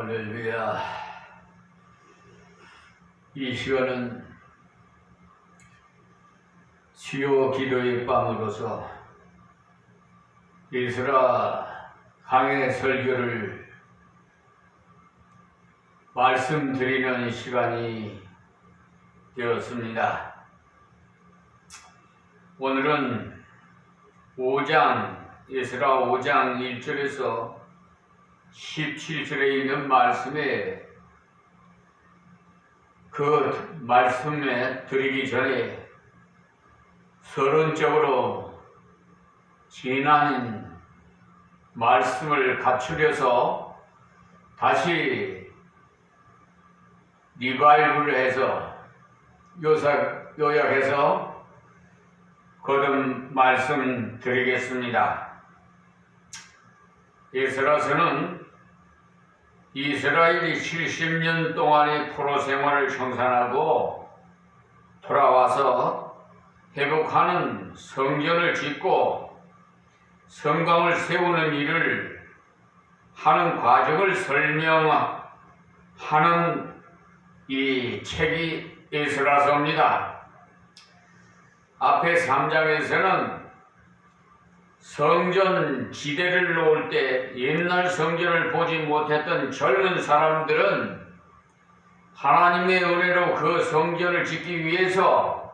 할렐루야. 이 시간은 수요 기도의 밤으로서 이스라 강해 설교를 말씀드리는 시간이 되었습니다. 오늘은 이스라 5장 1절에서 17절에 있는 말씀에 그 말씀에 드리기 전에 서론적으로 지난 말씀을 갖추려서 다시 리바이브를 해서 요약해서 거듭 말씀드리겠습니다. 에스라서는 이스라엘이 70년 동안의 포로 생활을 청산하고 돌아와서 회복하는 성전을 짓고 성곽을 세우는 일을 하는 과정을 설명하는 이 책이 에스라서입니다. 앞에 3장에서는 성전 지대를 놓을 때 옛날 성전을 보지 못했던 젊은 사람들은 하나님의 은혜로 그 성전을 짓기 위해서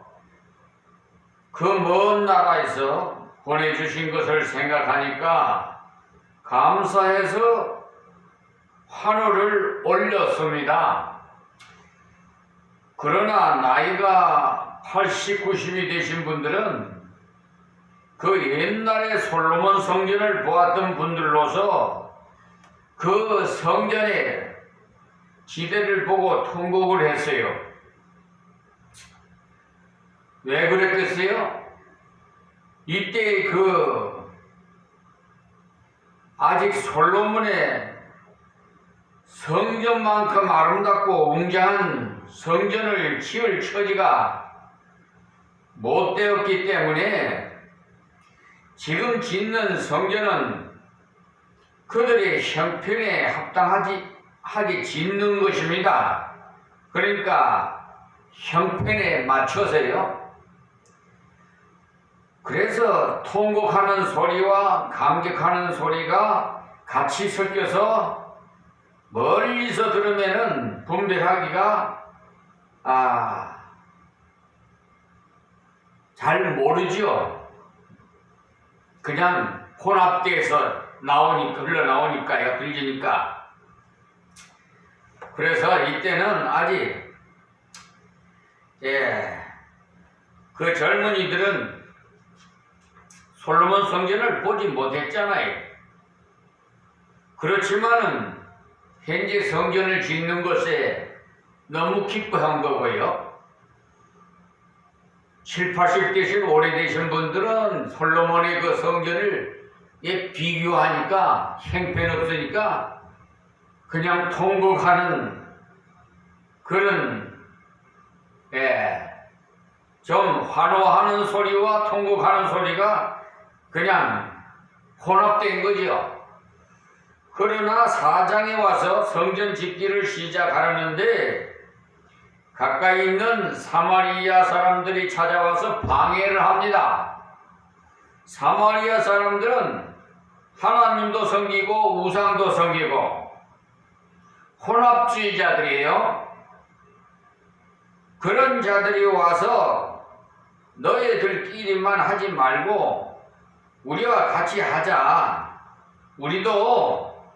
그 먼 나라에서 보내주신 것을 생각하니까 감사해서 환호를 올렸습니다. 그러나 나이가 80, 90이 되신 분들은 그 옛날에 솔로몬 성전을 보았던 분들로서 그 성전의 지대를 보고 통곡을 했어요. 왜 그랬겠어요? 이때 아직 솔로몬의 성전만큼 아름답고 웅장한 성전을 지을 처지가 못 되었기 때문에 지금 짓는 성전은 그들의 형편에 합당하게 짓는 것입니다. 그러니까 형편에 맞춰서요. 그래서 통곡하는 소리와 감격하는 소리가 같이 섞여서 멀리서 들으면은 분별하기가 잘 모르죠. 그냥 혼합돼서 흘러나오니까 얘가 들리니까. 그래서 이때는 아직 그 젊은이들은 솔로몬 성전을 보지 못했잖아요. 그렇지만은 현재 성전을 짓는 것에 너무 기뻐한 거고요. 7, 80 되신 오래되신 분들은 솔로몬의 그 성전을 비교하니까 형편없으니까 그냥 통곡하는 그런 좀 환호하는 소리와 통곡하는 소리가 그냥 혼합된 거죠. 그러나 4장에 와서 성전 짓기를 시작하려는데 가까이 있는 사마리아 사람들이 찾아와서 방해를 합니다. 사마리아 사람들은 하나님도 섬기고 우상도 섬기고 혼합주의자들이에요. 그런 자들이 와서 너희들끼리만 하지 말고 우리와 같이 하자. 우리도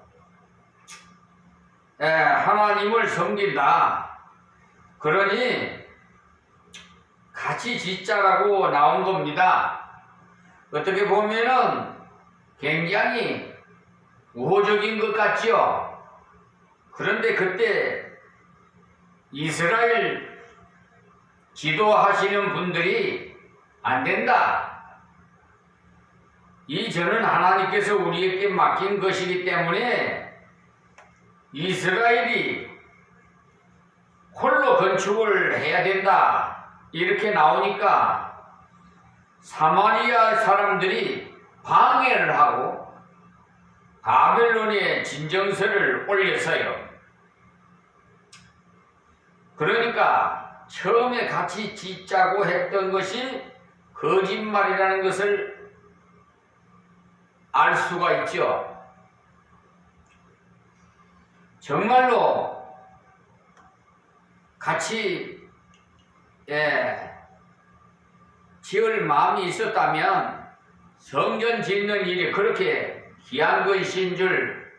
하나님을 섬긴다. 그러니 같이 짓자라고 나온 겁니다. 어떻게 보면은 굉장히 우호적인 것 같죠? 그런데 그때 이스라엘 지도하시는 분들이 안 된다. 이 전은 하나님께서 우리에게 맡긴 것이기 때문에 이스라엘이 홀로 건축을 해야 된다. 이렇게 나오니까 사마리아 사람들이 방해를 하고 바벨론에 진정서를 올렸어요. 그러니까 처음에 같이 짓자고 했던 것이 거짓말이라는 것을 알 수가 있죠. 정말로 같이 지을 마음이 있었다면 성전 짓는 일이 그렇게 귀한 것인 줄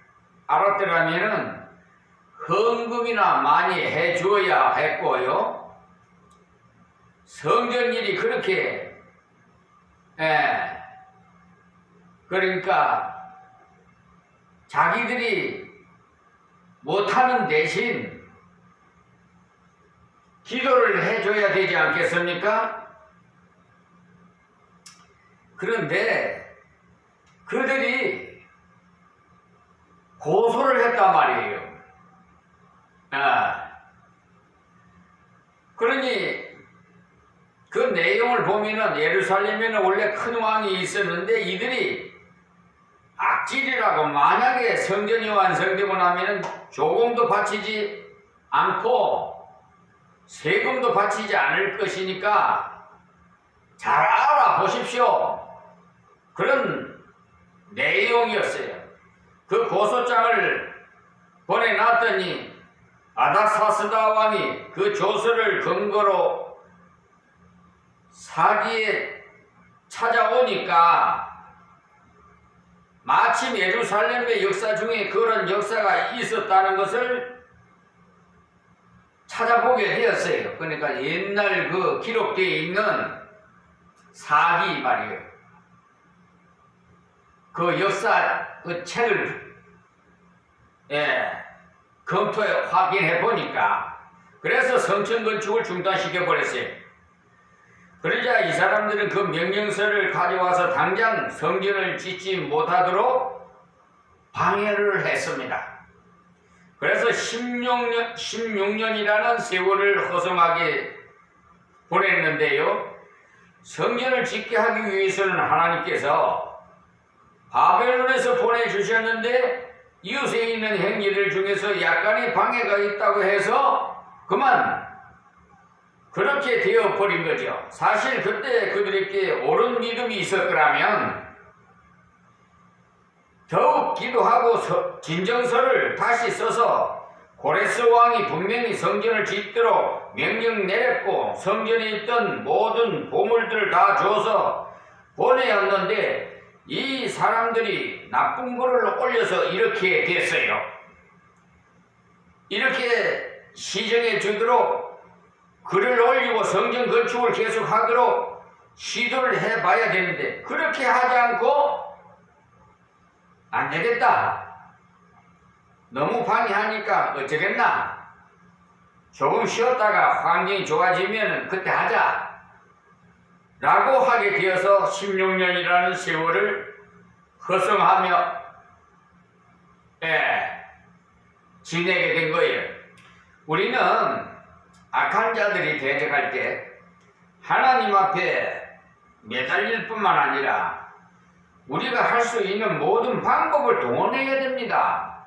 알았더라면은 헌금이나 많이 해줘야 했고요. 성전 일이 그렇게 그러니까 자기들이 못하는 대신 기도를 해줘야 되지 않겠습니까? 그런데 그들이 고소를 했단 말이에요. 그러니 그 내용을 보면은 예루살렘에는 원래 큰 왕이 있었는데 이들이 악질이라고 만약에 성전이 완성되고 나면은 조공도 바치지 않고 세금도 바치지 않을 것이니까 잘 알아보십시오. 그런 내용이었어요. 그 고소장을 보내놨더니 아닥사스다 왕이 그 조서를 근거로 사기에 찾아오니까 마침 예루살렘의 역사 중에 그런 역사가 있었다는 것을 찾아보게 되었어요. 그러니까 옛날 그 기록되어 있는 사기 말이에요. 그 역사 그 책을 검토해 확인해 보니까 그래서 성전 건축을 중단시켜 버렸어요. 그러자 이 사람들은 그 명령서를 가져와서 당장 성전을 짓지 못하도록 방해를 했습니다. 그래서 16년이라는 세월을 허송하게 보냈는데요. 성전을 짓게 하기 위해서는 하나님께서 바벨론에서 보내주셨는데 이웃에 있는 행위들 중에서 약간의 방해가 있다고 해서 그만 그렇게 되어버린 거죠. 사실 그때 그들에게 옳은 믿음이 있었더라면 더욱 기도하고 진정서를 다시 써서 고레스 왕이 분명히 성전을 짓도록 명령 내렸고 성전에 있던 모든 보물들을 다 줘서 보내었는데 이 사람들이 나쁜 글을 올려서 이렇게 됐어요. 이렇게 시정해 주도록 글을 올리고 성전 건축을 계속하도록 시도를 해봐야 되는데 그렇게 하지 않고 안 되겠다. 너무 방해하니까 어쩌겠나. 조금 쉬었다가 환경이 좋아지면 그때 하자. 라고 하게 되어서 16년이라는 세월을 허송하며 지내게 된 거예요. 우리는 악한 자들이 대적할 때 하나님 앞에 매달릴 뿐만 아니라 우리가 할 수 있는 모든 방법을 동원해야 됩니다.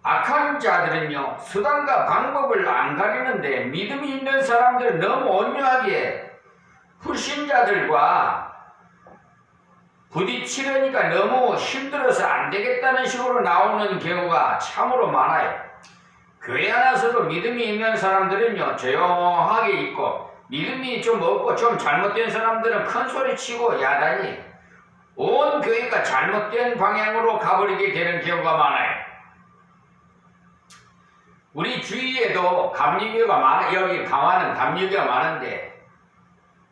악한 자들은요, 수단과 방법을 안 가리는데 믿음이 있는 사람들은 너무 온유하게 불신자들과 부딪히려니까 너무 힘들어서 안 되겠다는 식으로 나오는 경우가 참으로 많아요. 교회 안에서도 믿음이 있는 사람들은요, 조용하게 있고 믿음이 좀 없고 좀 잘못된 사람들은 큰 소리 치고 야단이 온 교회가 잘못된 방향으로 가버리게 되는 경우가 많아요. 우리 주위에도 감리교가 많아. 여기 강화는 감리교가 많은데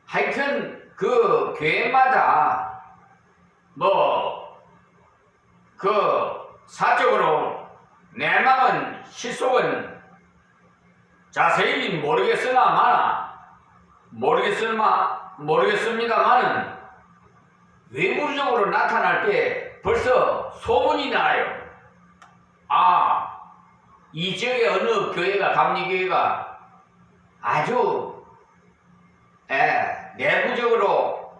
하여튼 그 교회마다 사적으로 내 마음은 실속은 자세히 모르겠습니다만은 외부적으로 나타날 때 벌써 소문이 나요. 이 지역의 어느 교회가 감리교회가 아주 내부적으로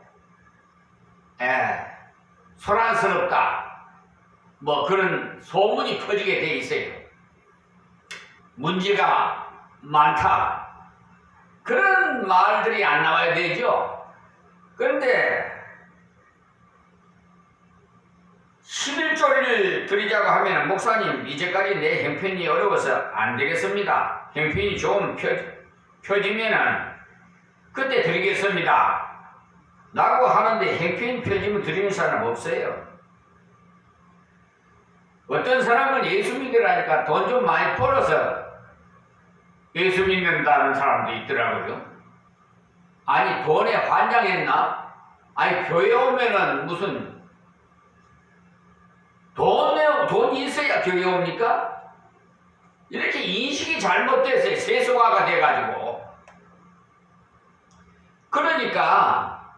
소란스럽다. 그런 소문이 퍼지게 돼 있어요. 문제가 많다. 그런 말들이 안 나와야 되죠. 그런데 11조를 드리자고 하면 목사님 이제까지 내 형편이 어려워서 안 되겠습니다. 형편이 좀 펴지면은 그때 드리겠습니다. 라고 하는데 형편이 펴지면 드리는 사람 없어요. 어떤 사람은 예수 믿으라니까 돈 좀 많이 벌어서 예수 믿는다는 사람도 있더라고요. 아니 돈에 환장했나? 아니 교회 오면은 무슨 돈이 있어야 교회 옵니까? 이렇게 인식이 잘못돼서 세속화가 돼가지고 그러니까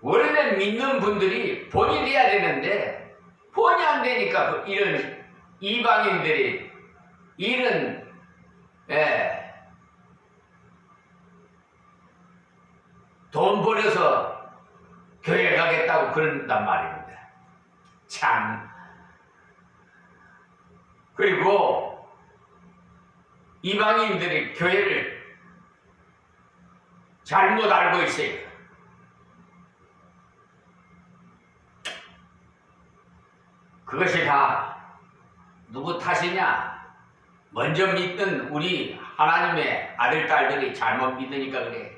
원래는 믿는 분들이 본이 돼야 되는데 본이 안 되니까 이런 이방인들이 이런 돈 벌여서 교회 가겠다고 그런단 말입니다. 참. 그리고 이방인들이 교회를 잘못 알고 있어요. 그것이 다 누구 탓이냐? 먼저 믿던 우리 하나님의 아들, 딸들이 잘못 믿으니까 그래.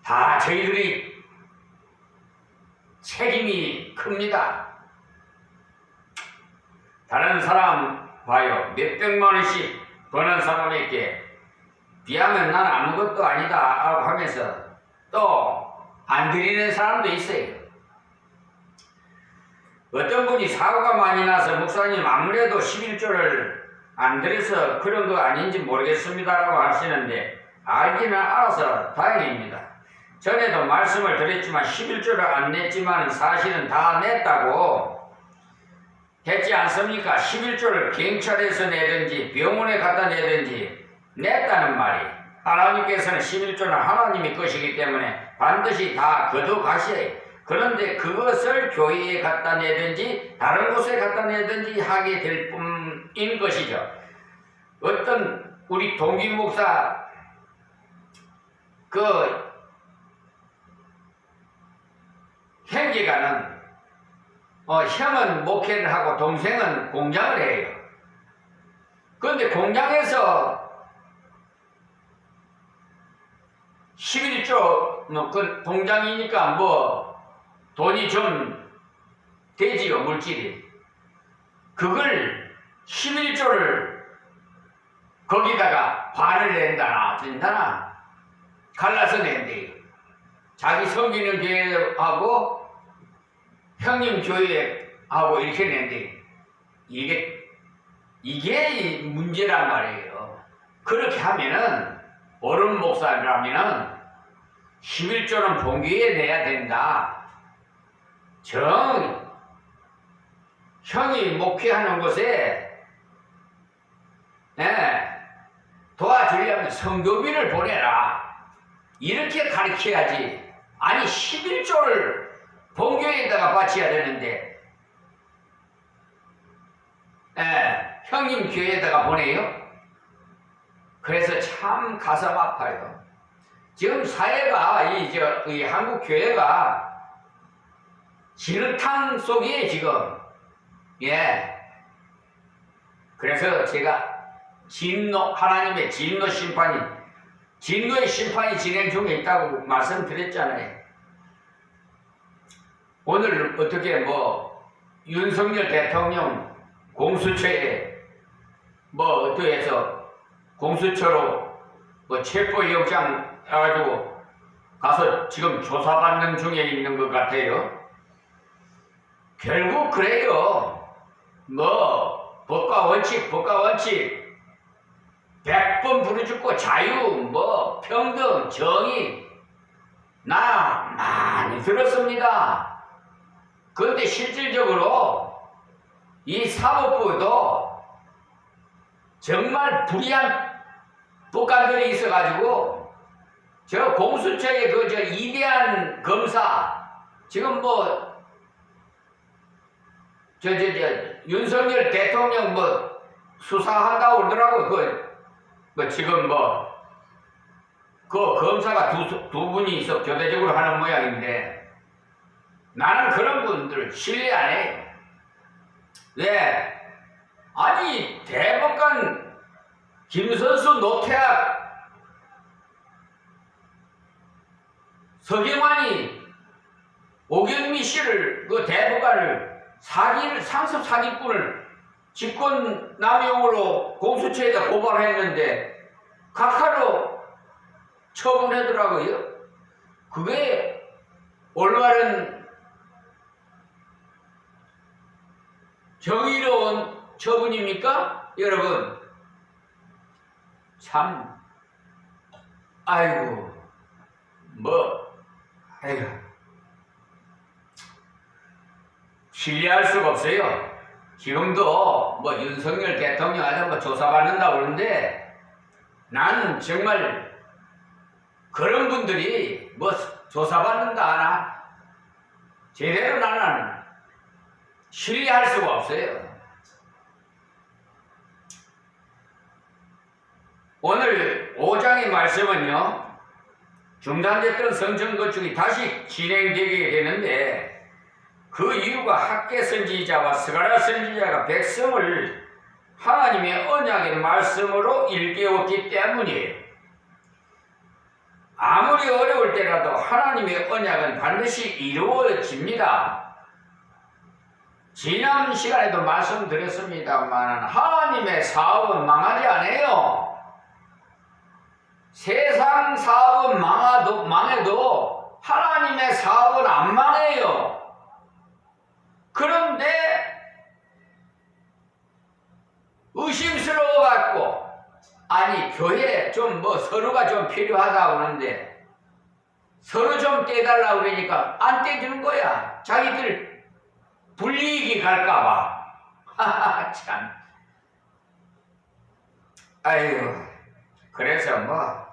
다 저희들이 책임이 큽니다. 다른 사람 봐요. 몇백만 원씩 버는 사람에게 비하면 난 아무것도 아니다 라고 하면서 또 안 드리는 사람도 있어요. 어떤 분이 사고가 많이 나서 목사님 아무래도 11조를 안 드려서 그런 거 아닌지 모르겠습니다 라고 하시는데 알기는 알아서 다행입니다. 전에도 말씀을 드렸지만 11조를 안 냈지만 사실은 다 냈다고 했지 않습니까? 11조를 경찰에서 내든지 병원에 갖다 내든지 냈다는 말이 하나님께서는 11조는 하나님의 것이기 때문에 반드시 다 거둬가셔야. 그런데 그것을 교회에 갖다 내든지 다른 곳에 갖다 내든지 하게 될 뿐인 것이죠. 어떤 우리 동기 목사 그 형제가는 형은 목회를 하고 동생은 공장을 해요. 그런데 공장에서 11조 그 공장이니까 돈이 좀 되지요, 물질이. 그걸 11조를 거기다가 반을 낸다나 어쩐다나 갈라서 낸대요. 자기 섬기는 교회하고 형님 교회하고 이렇게 낸대요. 이게 문제란 말이에요. 그렇게 하면은 어른 목사라면은 11조는 본교회에 내야 된다. 형이 목회하는 곳에 도와주려면 성교비를 보내라. 이렇게 가르쳐야지. 아니 11조를 본교회에다가 바쳐야 되는데 형님 교회에다가 보내요? 그래서 참 가슴 아파요. 지금 사회가 이 한국 교회가 진흙탕 속이에요 지금. 그래서 제가 하나님의 진노의 심판이 진행 중에 있다고 말씀드렸잖아요. 오늘 어떻게 윤석열 대통령 공수처에 어떻게 해서 공수처로 체포영장 해가지고 가서 지금 조사받는 중에 있는 것 같아요. 결국 그래요. 법과 원칙 100번 부르짖고 자유, 평등, 정의 나 많이 들었습니다. 그런데 실질적으로 이 사법부도 정말 불의한 법관들이 있어가지고 저 공수처의 이대한 검사 지금 윤석열 대통령 수사한다고 그러더라고. 지금 그 검사가 두 분이 있어 교대적으로 하는 모양인데, 나는 그런 분들 신뢰 안 해. 왜? 아니, 대법관 김선수, 노태학, 서경환이 오경미 씨를, 그 대법관을 상습 사기꾼을 직권남용으로 공수처에다 고발했는데 각하로 처분하더라고요. 그게 올바른 정의로운 처분입니까? 여러분, 참, 아이고, 아이고, 신뢰할 수가 없어요. 지금도 윤석열 대통령한테 조사받는다고 그러는데, 나는 정말 그런 분들이 조사받는다 하나 제대로 나는 신뢰할 수가 없어요. 오늘 5장의 말씀은요, 중단됐던 성전 건축이 다시 진행되게 되는데, 그 이유가 학개 선지자와 스가랴 선지자가 백성을 하나님의 언약의 말씀으로 일깨웠기 때문이에요. 아무리 어려울 때라도 하나님의 언약은 반드시 이루어집니다. 지난 시간에도 말씀드렸습니다만 하나님의 사업은 망하지 않아요. 세상 사업은 망해도 하나님의 사업은 안 망해요. 그런데 의심스러워 갖고, 아니 교회 좀 서로가 좀 필요하다고 하는데 서로 좀 떼달라고 그러니까 안 떼주는 거야. 자기들 불이익이 갈까봐. 하하, 참. 아유, 그래서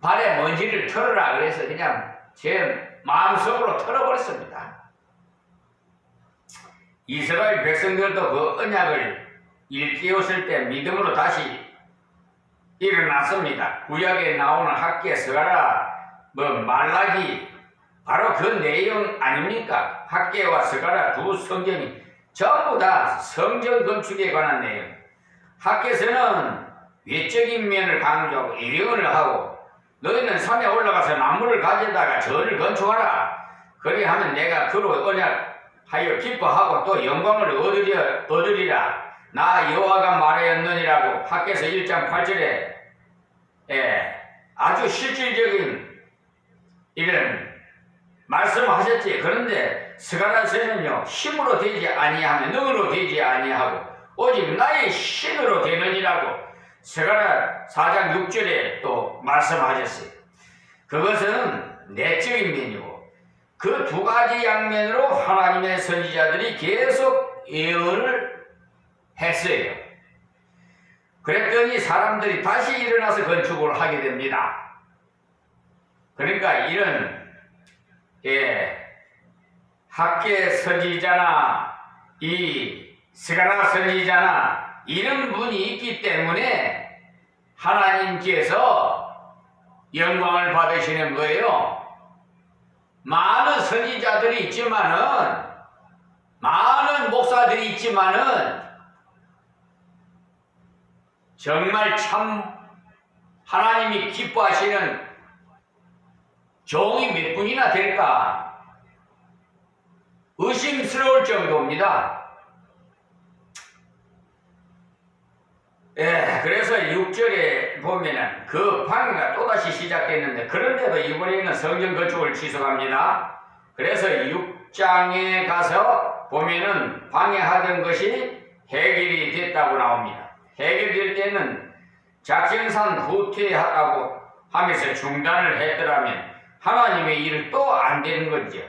발에 먼지를 털어라 그래서 그냥 제 마음속으로 털어버렸습니다. 이스라엘 백성들도 그 언약을 일깨웠을 때 믿음으로 다시 일어났습니다. 구약에 나오는 학개, 스가랴, 말라기, 바로 그 내용 아닙니까? 학개와 스가랴 두 성경이 전부 다 성전 건축에 관한 내용. 학개서는 외적인 면을 강조하고 예언을 하고, 너희는 산에 올라가서 나무를 가져다가 절을 건축하라. 그리 하면 내가 그로 언약하여 기뻐하고 또 영광을 얻으리라. 나 여호와가 말하였느니라고 학개서 1장 8절에 아주 실질적인 이런 말씀하셨지. 그런데 스가랴서는요, 힘으로 되지 아니하며 능으로 되지 아니하고 오직 나의 신으로 되느니라고 스가랴 4장 6절에 또 말씀하셨어요. 그것은 내적인 면이고, 그 두 가지 양면으로 하나님의 선지자들이 계속 예언을 했어요. 그랬더니 사람들이 다시 일어나서 건축을 하게 됩니다. 그러니까 이런 학개 선지자나 이 스가랴 선지자나 이런 분이 있기 때문에 하나님께서 영광을 받으시는 거예요. 많은 선지자들이 있지만은, 많은 목사들이 있지만은 정말 참 하나님이 기뻐하시는 종이 몇 분이나 될까 의심스러울 정도입니다. 그래서 6절에 보면은 그 방해가 또다시 시작됐는데, 그런데도 이번에는 성전 건축을 지속합니다. 그래서 6장에 가서 보면은 방해하던 것이 해결이 됐다고 나옵니다. 해결될 때는 작전상 후퇴하라고 하면서 중단을 했더라면 하나님의 일은 또 안 되는 거죠.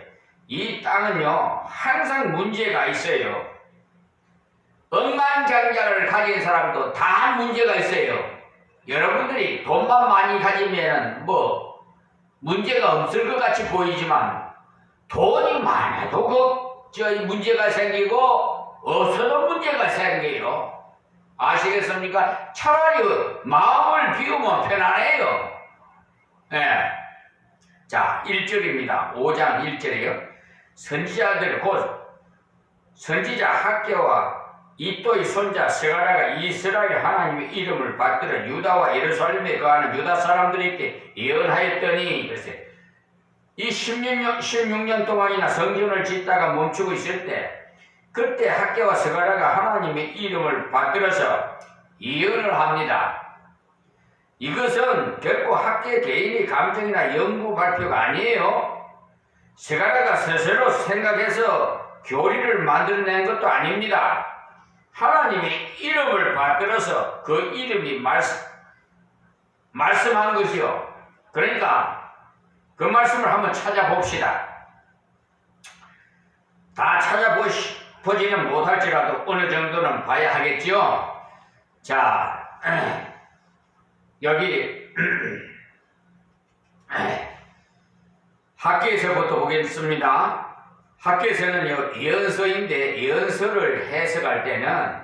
이 땅은요, 항상 문제가 있어요. 억만장자를 가진 사람도 다 문제가 있어요. 여러분들이 돈만 많이 가지면 문제가 없을 것 같이 보이지만, 돈이 많아도 문제가 생기고 없어도 문제가 생겨요. 아시겠습니까? 차라리 마음을 비우면 편안해요. 예. 자, 1절입니다. 5장 1절이에요. 선지자들 곧 선지자 학개와 이또의 손자 스가랴가 이스라엘 하나님의 이름을 받들어 유다와 예루살렘에 거하는 유다 사람들에게 예언하였더니, 그래서 이 16년 동안이나 성전을 짓다가 멈추고 있을 때, 그때 학개와 스가랴가 하나님의 이름을 받들어서 예언을 합니다. 이것은 결코 학개 개인의 감정이나 연구 발표가 아니에요. 스가랴가 스스로 생각해서 교리를 만들어낸 것도 아닙니다. 하나님의 이름을 받들어서 그 이름이 말씀한 것이요. 그러니까 그 말씀을 한번 찾아봅시다. 다 찾아보지는 못할지라도 어느 정도는 봐야 하겠지요. 자, 여기 학개에서부터 보겠습니다. 학개서는요, 예언서인데 예언서를 해석할 때는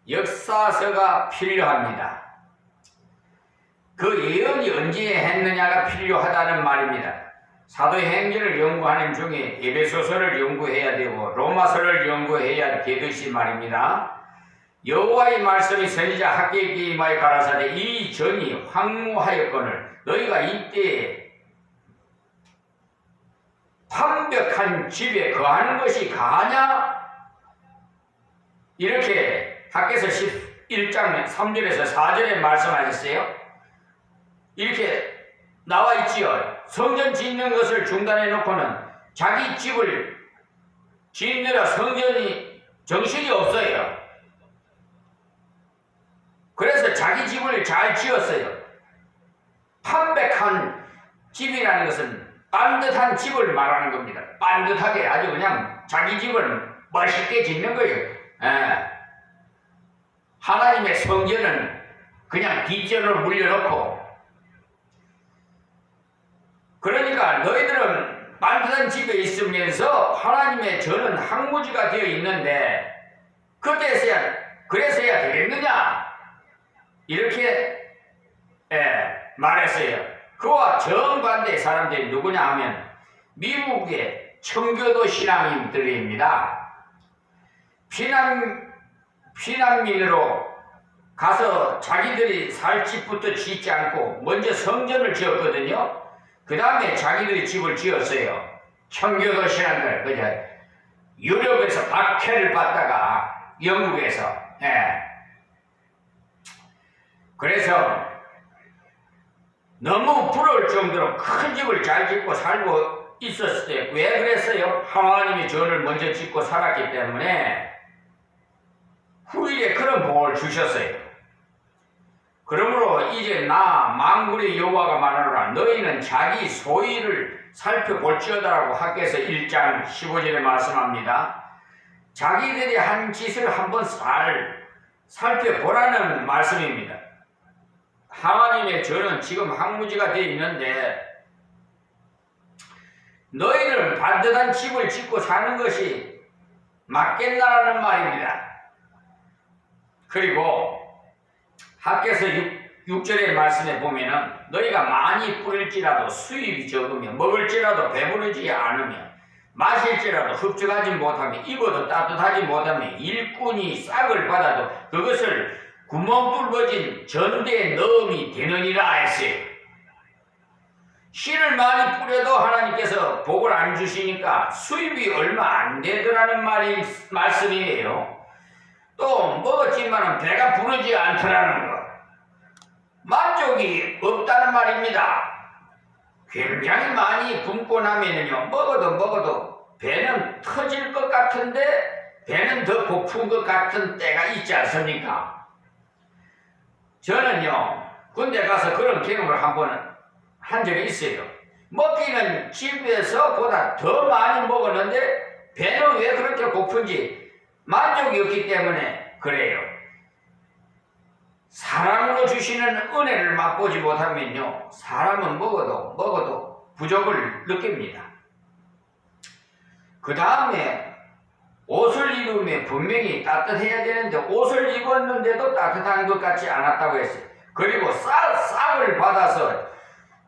역사서가 필요합니다. 그 예언이 언제 했느냐가 필요하다는 말입니다. 사도행전을 연구하는 중에 에베소서를 연구해야 되고 로마서를 연구해야 되듯이 말입니다. 여호와의 말씀이 선지자 학개에게 임하여 가라사대 이 전이 황무하였거늘 너희가 이때에 완벽한 집에 거하는 것이 가하냐? 이렇게 학개서 11장 3절에서 4절에 말씀하셨어요. 이렇게 나와 있지요. 성전 짓는 것을 중단해 놓고는 자기 집을 짓느라 성전이 정신이 없어요. 그래서 자기 집을 잘 지었어요. 완벽한 집이라는 것은 반듯한 집을 말하는 겁니다. 반듯하게 아주 그냥 자기 집을 멋있게 짓는 거예요. 예. 하나님의 성전은 그냥 뒷전으로 물려놓고, 그러니까 너희들은 반듯한 집에 있으면서 하나님의 전은 항무지가 되어 있는데 그래서야 되겠느냐? 이렇게 말했어요. 그와 정반대의 사람들이 누구냐 하면 미국의 청교도 신앙인들입니다. 피난민으로 가서 자기들이 살 집부터 짓지 않고 먼저 성전을 지었거든요. 그 다음에 자기들이 집을 지었어요. 청교도 신앙들, 그죠? 유럽에서 박해를 받다가 영국에서, 그래서 너무 부러울 정도로 큰 집을 잘 짓고 살고 있었을 때, 왜 그랬어요? 하나님이 전을 먼저 짓고 살았기 때문에 후일에 그런 복을 주셨어요. 그러므로 이제 나 만군의 여호와가 말하노라 너희는 자기 소유를 살펴볼지어다라고 학개서 1장 15절에 말씀합니다. 자기들이 한 짓을 한번 살펴보라는 말씀입니다. 하나님의 전은 지금 항무지가 되어 있는데 너희는 반듯한 집을 짓고 사는 것이 맞겠나라는 말입니다. 그리고 학개서 6절의 말씀에 보면은 너희가 많이 뿌릴지라도 수입이 적으며 먹을지라도 배부르지 않으며 마실지라도 흡족하지 못하며 입어도 따뜻하지 못하며 일꾼이 싹을 받아도 그것을 구멍 뚫어진 전대에 넣음이 되느니라 했어요. 씨를 많이 뿌려도 하나님께서 복을 안 주시니까 수입이 얼마 안 되더라는 말씀이에요. 또 먹었지만 배가 부르지 않더라는 것, 만족이 없다는 말입니다. 굉장히 많이 굶고 나면은요 먹어도 배는 터질 것 같은데 배는 더 고픈 것 같은 때가 있지 않습니까? 저는요 군대 가서 그런 경험을 한번 한 적이 있어요. 먹기는 집에서 보다 더 많이 먹었는데 배는 왜 그렇게 고픈지 만족이 없기 때문에 그래요. 사랑으로 주시는 은혜를 맛보지 못하면요 사람은 먹어도 부족을 느낍니다. 그 다음에 입으면 분명히 따뜻해야 되는데 옷을 입었는데도 따뜻한 것 같지 않았다고 했어요. 그리고 싹을 받아서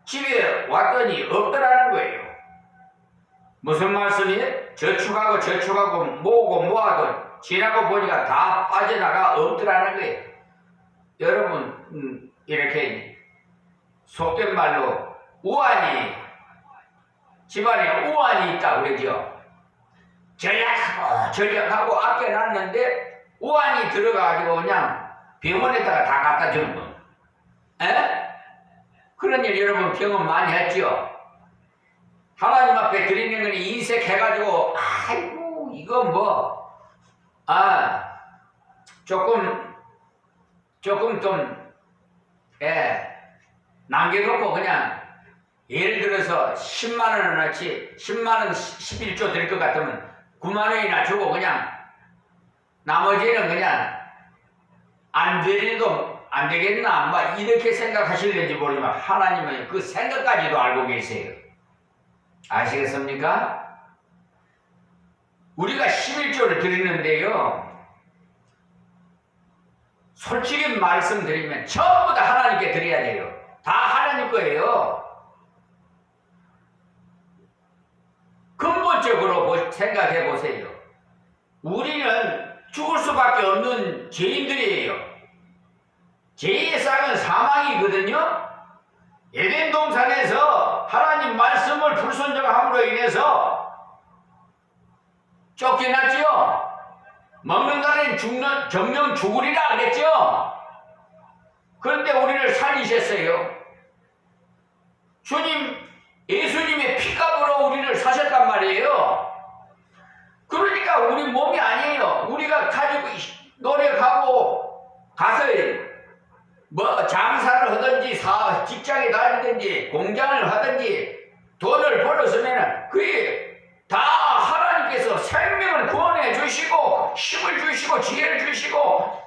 집에 왔더니 없더라는 거예요. 무슨 말씀이에요? 저축하고 모아도 지나고 보니까 다 빠져나가 없더라는 거예요. 여러분 이렇게 속된 말로 집안에 우환이 있다 그러죠. 전략하고 아껴놨는데 우환이 들어가지고 그냥 병원에다가 다 갖다 주는 거. 그런 일 여러분 경험 많이 했죠? 하나님 앞에 드리는 건 인색해가지고 아이고 이거 조금 좀 남겨놓고 그냥 예를 들어서 10만원어치 10만원 11조 될 것 같으면 9만원이나 주고 그냥 나머지는 그냥 안 드려도 안 되겠나 막 이렇게 생각하실는지 모르지만 하나님은 그 생각까지도 알고 계세요. 아시겠습니까? 우리가 11조를 드리는데요, 솔직히 말씀드리면 전부 다 하나님께 드려야 돼요. 다 하나님 거예요. 근본적으로 생각해 보세요. 우리는 죽을 수밖에 없는 죄인들이에요. 죄의 싹은 사망이거든요. 에덴 동산에서 하나님 말씀을 불순종함으로 인해서 쫓겨났지요. 먹는 날엔 정령 죽으리라 그랬죠. 그런데 우리를 살리셨어요. 예수님의 피값으로 우리를 사셨단 말이에요. 그러니까 우리 몸이 아니에요. 우리가 가지고 노력하고 가서 장사를 하든지 직장에 다니든지 공장을 하든지 돈을 벌었으면 그게 다 하나님께서 생명을 구원해 주시고 힘을 주시고 지혜를 주시고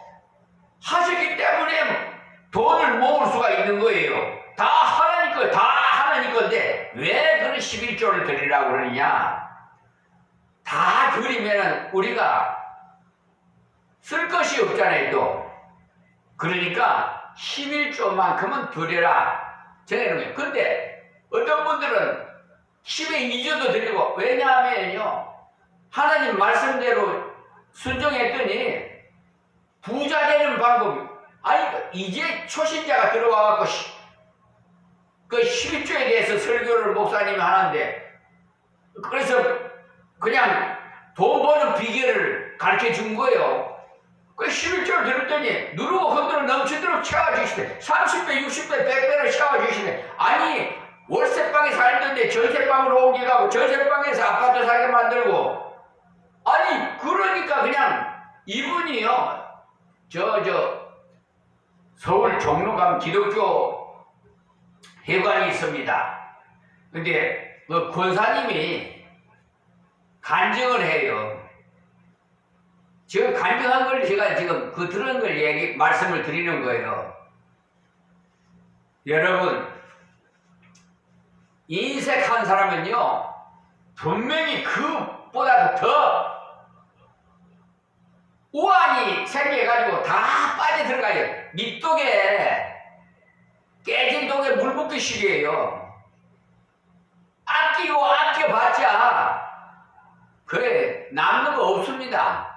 하셨기 때문에 돈을 모을 수가 있는 거예요. 다 하나님 거, 다 하나님 건데 왜 그런 11조를 드리라고 그러느냐? 다 드리면 우리가 쓸 것이 없잖아요, 또. 그러니까 11조만큼은 드려라. 정해놓은 거예요. 근데 어떤 분들은 10의 2조도 드리고, 왜냐하면요, 하나님 말씀대로 순종했더니 부자 되는 방법이, 이제 초신자가 들어와갖고 그 11조에 대해서 설교를 목사님이 하는데, 그래서 그냥 돈 버는 비결을 가르쳐 준 거예요. 그 11조를 들었더니 누르고 흔들어 넘치도록 채워주시네. 30배, 60배, 100배를 채워주시네. 아니 월세방에 살던데 전세방으로 옮겨가고 전세방에서 아파트 사게 만들고, 아니 그러니까 그냥 이분이요, 서울 종로 가면 기독교 회관이 있습니다. 근데 그 권사님이 간증을 해요. 지금 간증한 걸 제가 지금 들은 걸 말씀을 드리는 거예요. 여러분, 인색한 사람은요, 분명히 그보다도 더 우환이 생겨가지고 다 빠져 들어가요. 밑독에, 깨진 독에 물 붓기식이에요. 아끼고 아껴봤자 그래 남는 거 없습니다.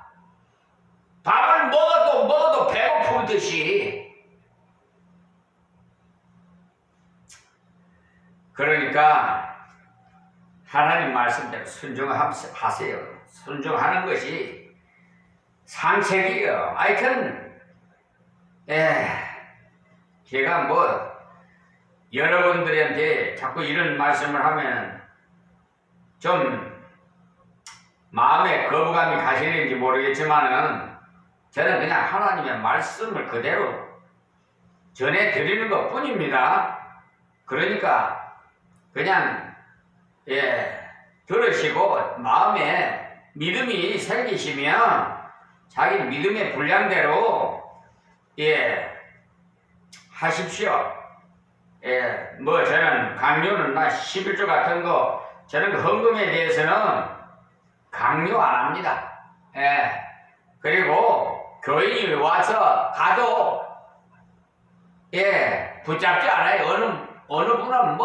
밥을 먹어도 배고프듯이. 그러니까 하나님 말씀대로 순종하세요. 순종하는 것이 상책이에요. 하여튼 제가 여러분들한테 자꾸 이런 말씀을 하면 좀 마음에 거부감이 가시는지 모르겠지만은 저는 그냥 하나님의 말씀을 그대로 전해드리는 것 뿐입니다. 그러니까 그냥 들으시고 마음에 믿음이 생기시면 자기 믿음의 분량대로 하십시오. 저는 강요는 11조 같은 거 저는 그 헌금에 대해서는 강요 안 합니다. 예. 그리고 교인이 와서 가도 예 붙잡지 않아요. 어느 분은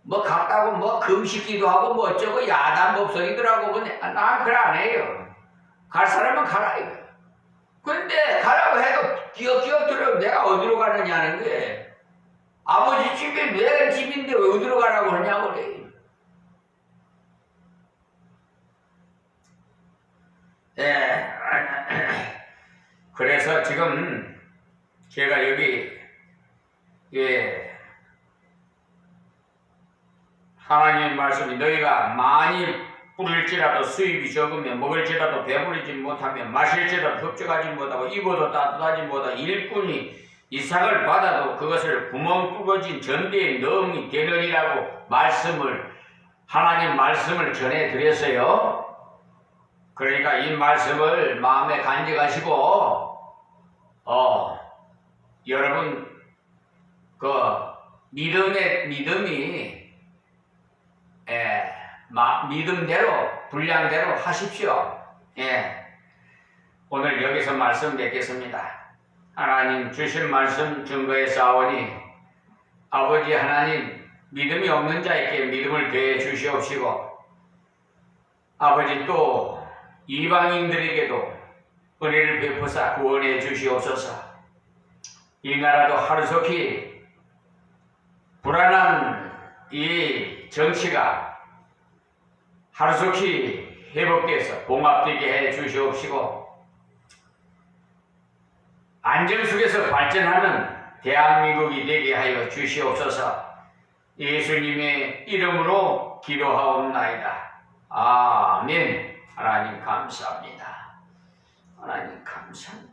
뭐 갔다고 뭐 금식기도 하고 뭐 어쩌고 야단 법석이더라고. 근데 난 그래 안 해요. 갈 사람은 가라 이거. 근데 가라고 해도 기어기어 들어 내가 어디로 가느냐는 게 아버지 집이 내 집인데 왜 어디로 가라고 하냐고 그래. 예. 그래서 지금 제가 여기 예 하나님의 말씀이 너희가 많이 뿌릴지라도 수입이 적으면 먹을지라도 배부르지 못하면 마실지라도 흡족하지 못하고 입어도 따뜻하지 못하고 일꾼이 이삭을 받아도 그것을 구멍 뚫어진 전대에 넣음이 되느니라고 하나님 말씀을 전해드렸어요. 그러니까 이 말씀을 마음에 간직하시고 여러분 그 믿음이 믿음대로 분량대로 하십시오. 예. 오늘 여기서 말씀 뵙겠습니다. 하나님 주신 말씀 증거에 싸우니 아버지 하나님 믿음이 없는 자에게 믿음을 더해 주시옵시고 아버지 또 이방인들에게도 은혜를 베푸사 구원해 주시옵소서. 이 나라도 하루속히 불안한 이 정치가 하루속히 회복돼서 봉합되게 해 주시옵시고 안정 속에서 발전하는 대한민국이 되게 하여 주시옵소서. 예수님의 이름으로 기도하옵나이다. 아멘. 하나님 감사합니다. 하나님 감사합니다.